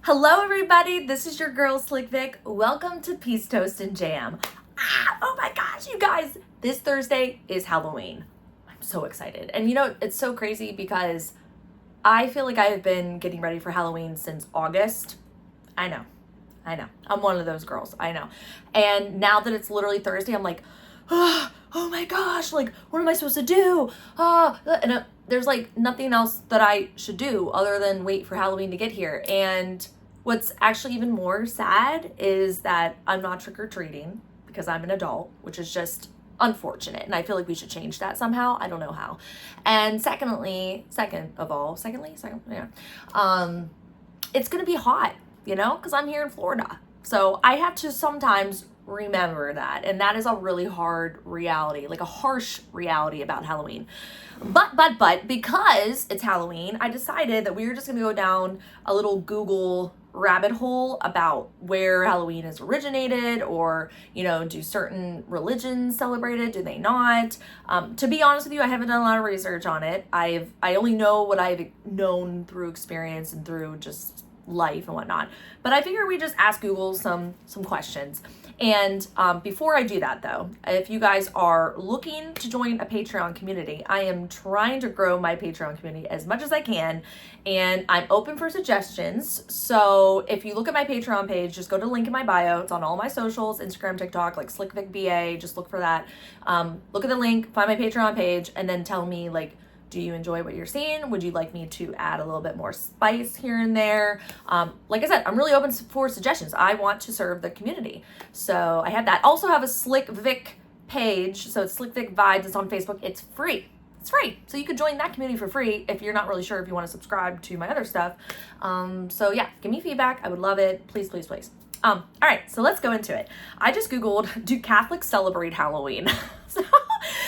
Hello everybody, this is your girl Slickvick. Welcome to Peace Toast and Jam. Oh my gosh, you guys, this Thursday is Halloween. I'm so excited. And it's so crazy because I feel like I have been getting ready for Halloween since August. I know. I'm one of those girls. I know. And now that it's literally Thursday, I'm like, oh my gosh, like, what am I supposed to do? There's like nothing else that I should do other than wait for Halloween to get here. And what's actually even more sad is that I'm not trick-or-treating because I'm an adult, which is just unfortunate. And I feel like we should change that somehow. I don't know how. And secondly, it's going to be hot, because I'm here in Florida. So I have to sometimes remember that. And that is a really hard reality, like a harsh reality about Halloween. But because it's Halloween, I decided that we were just going to go down a little Google rabbit hole about where Halloween has originated, or do certain religions celebrate it, do they not? To be honest with you, I haven't done a lot of research on it. I only know what I've known through experience and through just life and whatnot. But I figure we just ask Google some questions. And before I do that, though, if you guys are looking to join a Patreon community, I am trying to grow my Patreon community as much as I can, and I'm open for suggestions. So if you look at my Patreon page, just go to the link in my bio. It's on all my socials, Instagram, TikTok, like Slickvickba. Just look for that. Look at the link, find my Patreon page, and then tell me, like, do you enjoy what you're seeing? Would you like me to add a little bit more spice here and there? Like I said, I'm really open for suggestions. I want to serve the community. So I have that. Also have a Slickvick page. So it's Slickvick Vibes. It's on Facebook. It's free. It's free. So you could join that community for free if you're not really sure if you want to subscribe to my other stuff. So yeah, give me feedback. I would love it. Please, please, please. All right, so let's go into it. I just Googled, do Catholics celebrate Halloween? So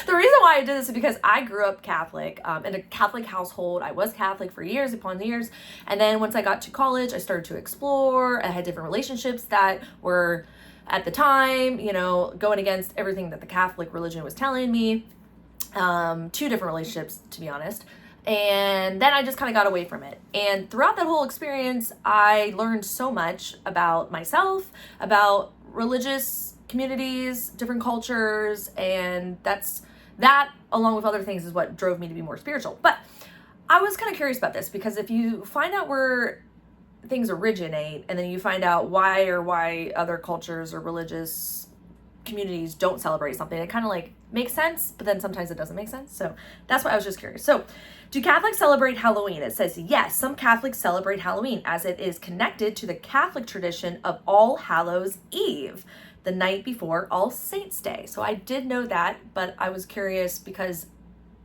the reason why I did this is because I grew up Catholic, in a Catholic household. I was Catholic for years upon years. And then once I got to college, I started to explore. I had different relationships that were, at the time, going against everything that the Catholic religion was telling me. Two different relationships, to be honest. And then I just kind of got away from it. And throughout that whole experience, I learned so much about myself, about religious communities, different cultures, and that, along with other things, is what drove me to be more spiritual. But I was kind of curious about this, because if you find out where things originate, and then you find out why other cultures or religious communities don't celebrate something, it kind of like makes sense, but then sometimes it doesn't make sense. So that's why I was just curious. So, do Catholics celebrate Halloween? It says yes, some Catholics celebrate Halloween as it is connected to the Catholic tradition of All Hallows Eve, the night before All Saints Day. So I did know that, but I was curious because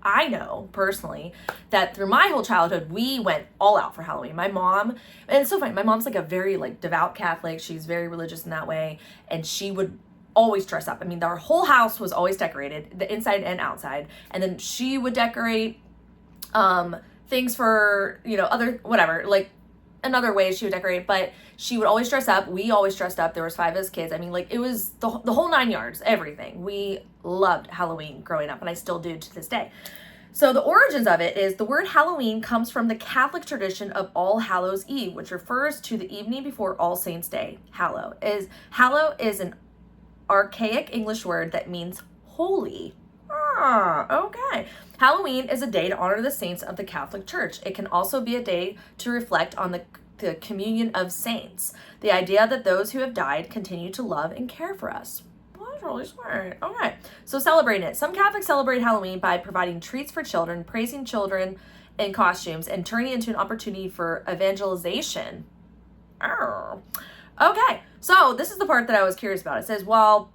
I know personally that through my whole childhood, we went all out for Halloween. My mom, and it's so funny, my mom's like a very devout Catholic. She's very religious in that way, and she would always dress up. I mean, our whole house was always decorated, the inside and outside. And then she would decorate things for, other, whatever, like another way she would decorate, but she would always dress up. We always dressed up. There was 5 of us kids. I mean, it was the whole 9 yards, everything. We loved Halloween growing up, and I still do to this day. So the origins of it is the word Halloween comes from the Catholic tradition of All Hallows Eve, which refers to the evening before All Saints Day. Hallow is an archaic English word that means holy. Okay. Halloween is a day to honor the saints of the Catholic Church. It can also be a day to reflect on the communion of saints, the idea that those who have died continue to love and care for us. Well, that's really smart. Okay. So celebrating it. Some Catholics celebrate Halloween by providing treats for children, praising children in costumes, and turning it into an opportunity for evangelization. Oh. Okay, so this is the part that I was curious about. It says, while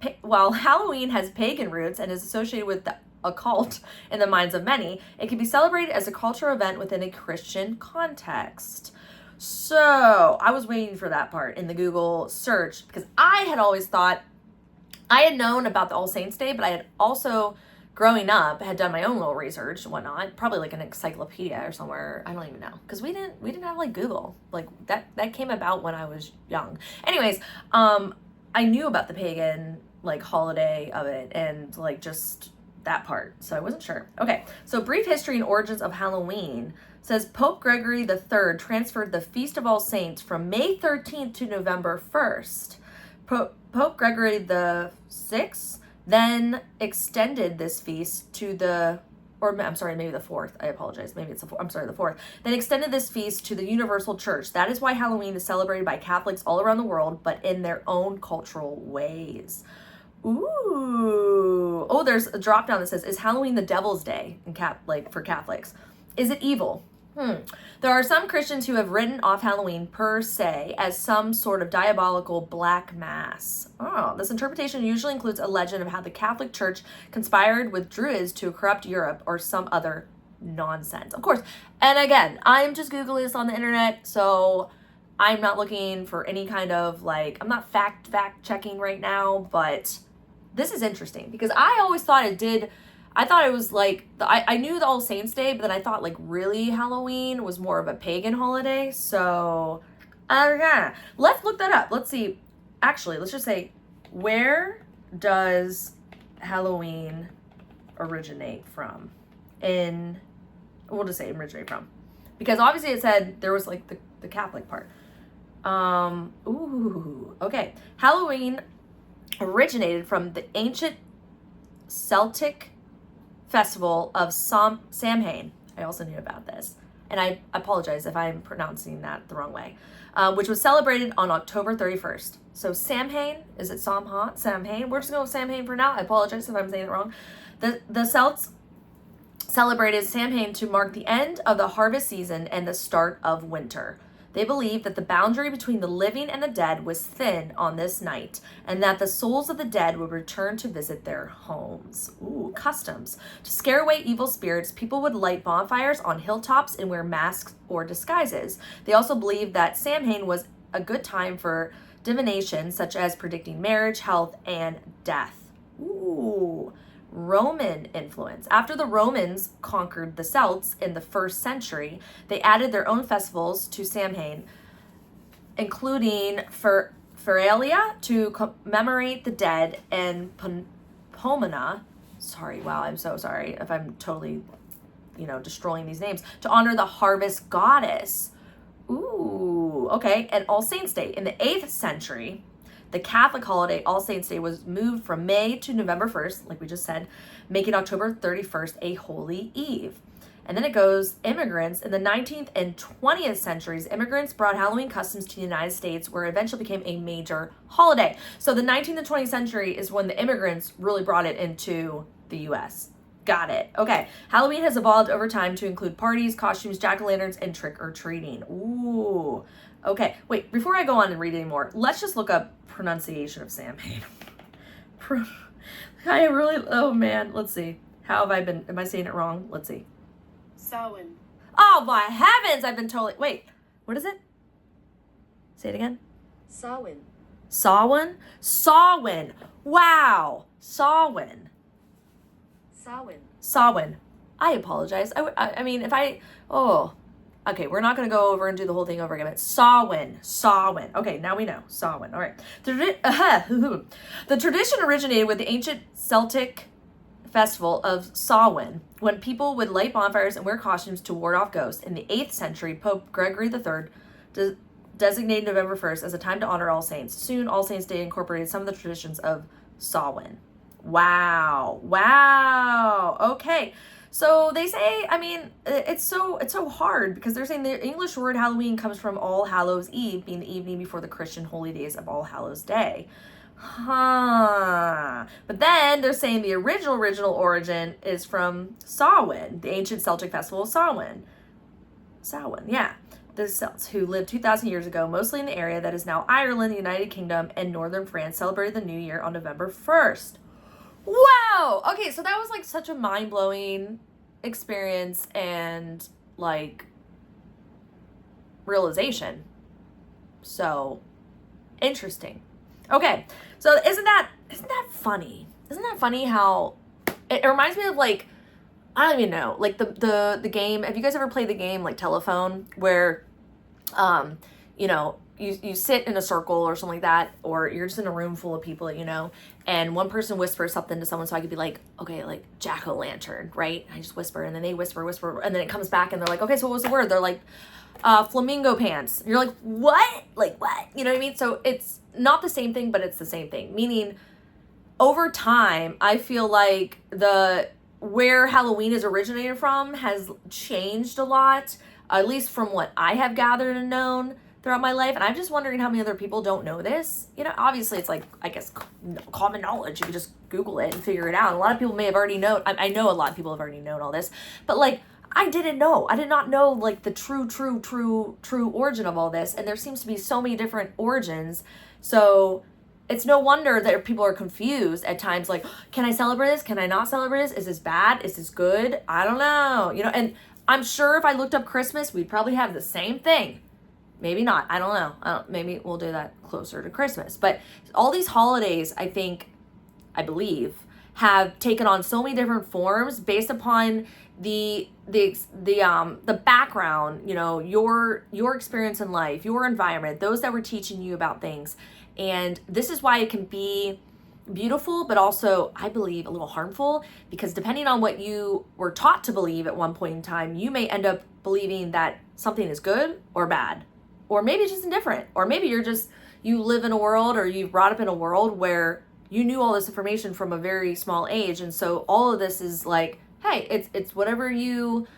Halloween has pagan roots and is associated with the occult in the minds of many, it can be celebrated as a cultural event within a Christian context. So I was waiting for that part in the Google search, because I had always thought, I had known about the All Saints Day, but I had also, growing up, had done my own little research and whatnot, probably like an encyclopedia or somewhere. I don't even know, because we didn't have Google. That came about when I was young. Anyways, I knew about the pagan holiday of it, and just that part, so I wasn't sure. Okay, so brief history and origins of Halloween. says Pope Gregory III transferred the Feast of All Saints from May 13th to November 1st. Pope Gregory the Sixth then extended this feast to the, or I'm sorry, maybe the 4th. I apologize. Maybe it's the 4th. I'm sorry, the 4th. Then extended this feast to the universal church. That is why Halloween is celebrated by Catholics all around the world, but in their own cultural ways. Ooh. Oh, there's a drop down that says, is Halloween the devil's day for Catholics? Is it evil? There are some Christians who have written off Halloween per se as some sort of diabolical black mass. Oh, this interpretation usually includes a legend of how the Catholic Church conspired with Druids to corrupt Europe or some other nonsense. Of course, and again, I'm just Googling this on the internet, so I'm not looking for any kind of I'm not fact checking right now, but this is interesting because I always thought I thought it was I knew the All Saints Day, but then I thought really Halloween was more of a pagan holiday. So, yeah, let's look that up. Let's see. Actually, let's just say, where does Halloween originate from? We'll just say originate from. Because obviously it said there was the Catholic part. Okay. Halloween originated from the ancient Celtic festival of Samhain. I also knew about this, and I apologize if I'm pronouncing that the wrong way, which was celebrated on October 31st. So Samhain, is it Samhain? We're just going with Samhain for now. I apologize if I'm saying it wrong. The Celts celebrated Samhain to mark the end of the harvest season and the start of winter. They believed that the boundary between the living and the dead was thin on this night, and that the souls of the dead would return to visit their homes. Ooh, customs. To scare away evil spirits, people would light bonfires on hilltops and wear masks or disguises. They also believed that Samhain was a good time for divination, such as predicting marriage, health, and death. Ooh. Roman influence. After the Romans conquered the Celts in the 1st century, they added their own festivals to Samhain, including Feralia to commemorate the dead and Pomona. Sorry, wow, I'm so sorry if I'm totally, destroying these names, to honor the harvest goddess. Ooh, okay. And All Saints Day. In the 8th century, the Catholic holiday All Saints Day was moved from May to November 1st, like we just said, making October 31st a holy eve. And then it goes, immigrants. In the 19th and 20th centuries, immigrants brought Halloween customs to the United States, where it eventually became a major holiday. So the 19th and 20th century is when the immigrants really brought it into the U.S. Got it. Okay. Halloween has evolved over time to include parties, costumes, jack-o'-lanterns, and trick-or-treating. Ooh. Okay. Wait, before I go on and read anymore, let's just look up pronunciation of Samhain. Oh man, let's see. How have I been, am I saying it wrong? Let's see. Samhain. Oh my heavens, I've been totally, wait, what is it? Say it again. Samhain. Samhain? Samhain. Wow. Samhain. Samhain. Samhain. I apologize. I mean, okay, we're not going to go over and do the whole thing over again. But Samhain. Okay, now we know. Samhain. All right. The tradition originated with the ancient Celtic festival of Samhain, when people would light bonfires and wear costumes to ward off ghosts. In the 8th century, Pope Gregory III designated November 1st as a time to honor All Saints. Soon, All Saints Day incorporated some of the traditions of Samhain. Wow. Okay. So they say, I mean, it's so hard because they're saying the English word Halloween comes from All Hallows Eve, being the evening before the Christian holy days of All Hallows Day. But then they're saying the original origin is from Samhain, the ancient Celtic festival of Samhain. Yeah. The Celts, who lived 2,000 years ago, mostly in the area that is now Ireland, the United Kingdom, and northern France, celebrated the new year on November 1st. Wow! Okay, so that was such a mind-blowing experience and realization. So interesting. Okay, so isn't that funny? Isn't that funny how it reminds me of I don't even know, the game. Have you guys ever played the game Telephone, where you sit in a circle or something like that, or you're just in a room full of people that you know, and one person whispers something to someone, so I could be like, okay, like jack-o'-lantern, right? I just whisper, and then they whisper, and then it comes back, and they're like, okay, so what was the word? They're like, flamingo pants. And you're like, what? Like, what? You know what I mean? So it's not the same thing, but it's the same thing. Meaning, over time, I feel like where Halloween is originated from has changed a lot, at least from what I have gathered and known throughout my life. And I'm just wondering how many other people don't know this. You know, obviously it's like, I guess, common knowledge. You can just Google it and figure it out. A lot of people may have already known. I know a lot of people have already known all this, but like, I didn't know. I did not know like the true origin of all this. And there seems to be so many different origins. So it's no wonder that people are confused at times, like, can I celebrate this? Can I not celebrate this? Is this bad? Is this good? I don't know. You know, and I'm sure if I looked up Christmas, we'd probably have the same thing. Maybe not. I don't know. Maybe we'll do that closer to Christmas. But all these holidays, I believe, have taken on so many different forms based upon the background, you know, your experience in life, your environment, those that were teaching you about things. And this is why it can be beautiful, but also, I believe, a little harmful, because depending on what you were taught to believe at one point in time, you may end up believing that something is good or bad, or maybe just indifferent, or maybe you live in a world, or you've brought up in a world where you knew all this information from a very small age, and so all of this is like, hey, it's whatever you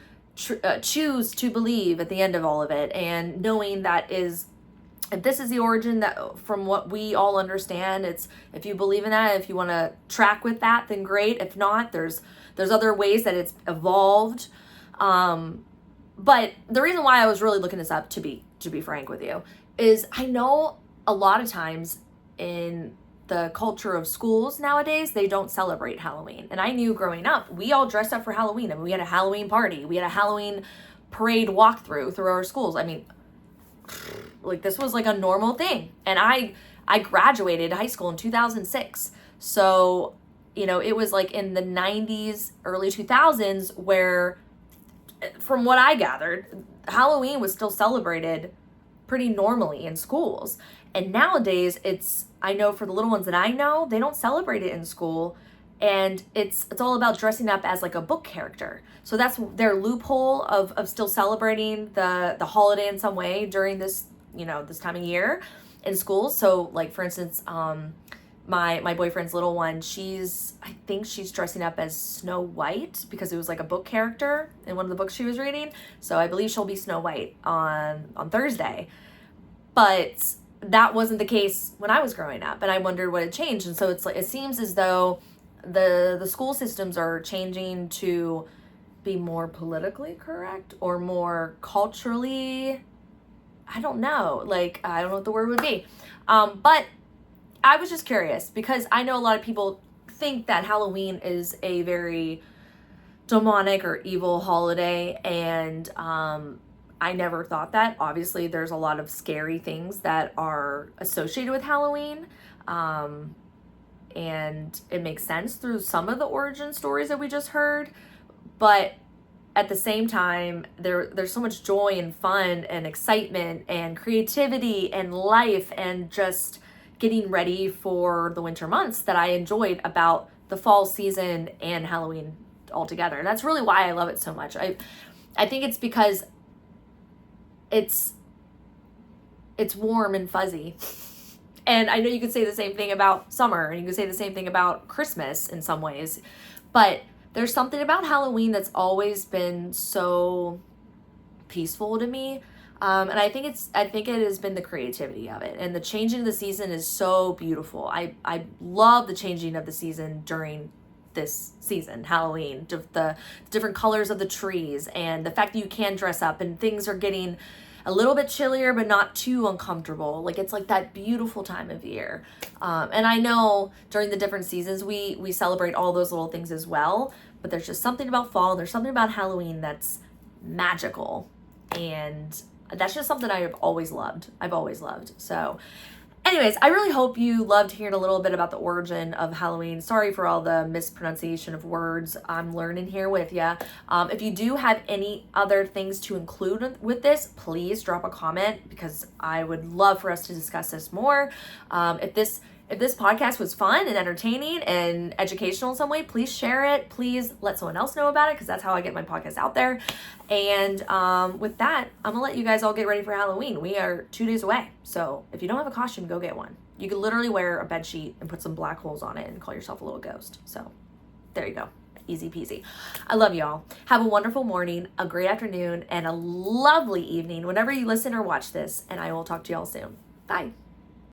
choose to believe at the end of all of it, and knowing that is, if this is the origin that from what we all understand, it's, if you believe in that, if you want to track with that, then great. If not, there's other ways that it's evolved. But the reason why I was really looking this up, to be frank with you, is I know a lot of times in the culture of schools nowadays, they don't celebrate Halloween. And I knew growing up, we all dressed up for Halloween. I mean, we had a Halloween party. We had a Halloween parade walkthrough through our schools. I mean, like, this was like a normal thing. And I graduated high school in 2006. So, you know, it was like in the 90s, early 2000s, where, from what I gathered, Halloween was still celebrated pretty normally in schools. And nowadays, I know for the little ones that I know, they don't celebrate it in school. And it's all about dressing up as like a book character. So that's their loophole of still celebrating the holiday in some way during this, you know, this time of year in schools. So like, for instance, my boyfriend's little one, I think she's dressing up as Snow White because it was like a book character in one of the books she was reading. So I believe she'll be Snow White on Thursday. But that wasn't the case when I was growing up, and I wondered what had changed. And so it's like, it seems as though the school systems are changing to be more politically correct or more culturally, I don't know, like, I don't know what the word would be. But I was just curious because I know a lot of people think that Halloween is a very demonic or evil holiday, and I never thought that. Obviously, there's a lot of scary things that are associated with Halloween, and it makes sense through some of the origin stories that we just heard, but at the same time, there's so much joy and fun and excitement and creativity and life and just getting ready for the winter months that I enjoyed about the fall season and Halloween altogether. And that's really why I love it so much. I think it's because it's warm and fuzzy. And I know you could say the same thing about summer, and you could say the same thing about Christmas in some ways, but there's something about Halloween that's always been so peaceful to me. And I think it has been the creativity of it, and the changing of the season is so beautiful. I love the changing of the season during this season, Halloween, the different colors of the trees, and the fact that you can dress up, and things are getting a little bit chillier, but not too uncomfortable. Like, it's like that beautiful time of year. And I know during the different seasons, we celebrate all those little things as well, but there's just something about fall, there's something about Halloween that's magical. And that's just something I've always loved. So Anyways, I really hope you loved hearing a little bit about the origin of Halloween. Sorry for all the mispronunciation of words. I'm learning here with you. If you do have any other things to include with this, please drop a comment because I would love for us to discuss this more. If this podcast was fun and entertaining and educational in some way, please share it. Please let someone else know about it because that's how I get my podcast out there. And with that, I'm going to let you guys all get ready for Halloween. We are 2 days away. So if you don't have a costume, go get one. You could literally wear a bed sheet and put some black holes on it and call yourself a little ghost. So there you go. Easy peasy. I love y'all. Have a wonderful morning, a great afternoon, and a lovely evening whenever you listen or watch this. And I will talk to y'all soon. Bye.